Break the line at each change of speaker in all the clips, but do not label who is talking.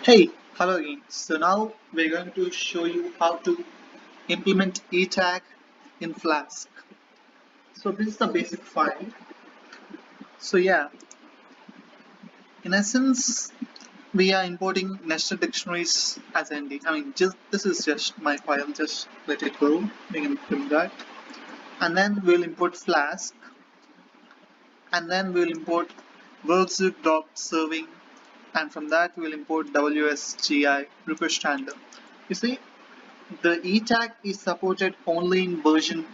Hey, hello again. So now we're going to show you how to implement etag in Flask. So this is the basic file. So yeah, in essence, we are importing nested dictionaries as ND. I mean, just this is just my file. Just let it go. We can do that, and then we'll import Flask, and then we'll import workzip.serving, and from that we'll import WSGI request handler. You see, the etag is supported only in version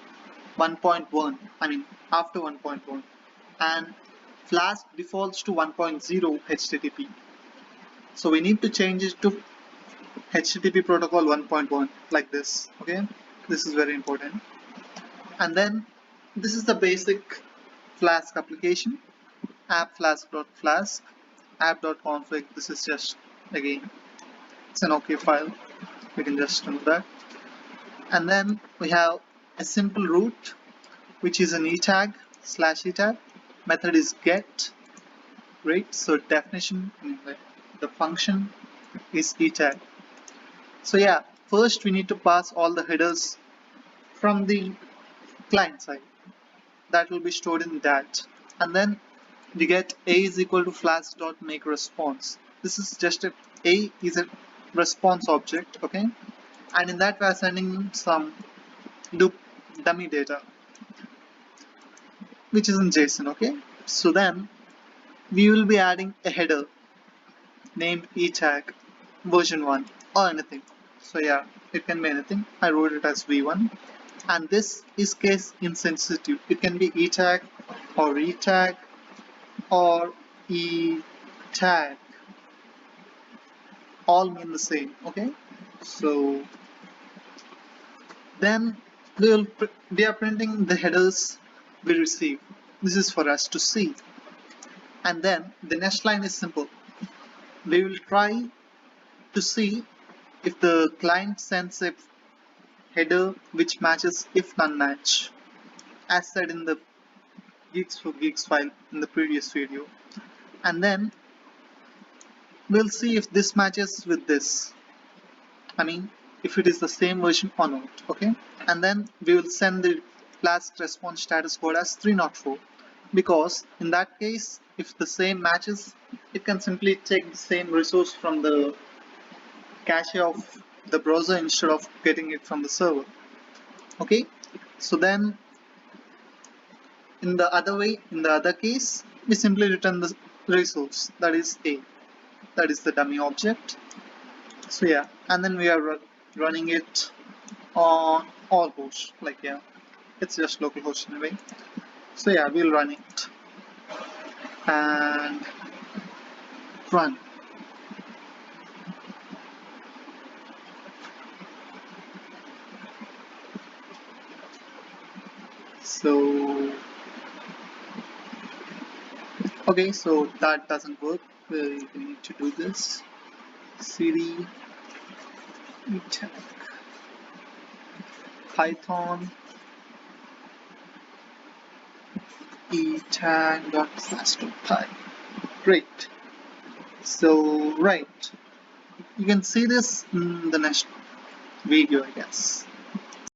1.1, I mean after 1.1, and Flask defaults to 1.0 HTTP. So we need to change it to HTTP protocol 1.1 like this. Okay, this is very important. And then this is the basic Flask application, app-flask.flask, app.config. This is just, again, it's an OK file. We can just remove that. And then we have a simple root, which is an etag /etag. Method is get. Great. So definition, the function is etag. So yeah, first we need to pass all the headers from the client side. That will be stored in that. And then we get a is equal to flask.make response. This is just a is a response object, okay? And in that we are sending some loop dummy data, which is in JSON, okay? So then we will be adding a header named etag version 1 or anything. So yeah, it can be anything. I wrote it as v1, and this is case insensitive. It can be etag or etag or etag, all mean the same, okay? So then we are printing the headers we receive. This is for us to see. And then the next line is simple. We will try to see if the client sends a header which matches if none match, as said in the Geeks for Geeks file in the previous video. And then we'll see if this matches with this. I mean, if it is the same version or not, okay? And then we will send the Flask response status code as 304, because in that case, if the same matches, it can simply take the same resource from the cache of the browser instead of getting it from the server. Okay, so then in the other case, we simply return the resource, that is A, that is the dummy object. So yeah, and then we are running it on all hosts, like yeah, it's just localhost anyway. So yeah, we'll run it and run. So okay, so that doesn't work. We need to do this. cd python etag.flask.py. Great. So right, you can see this in the next video, I guess.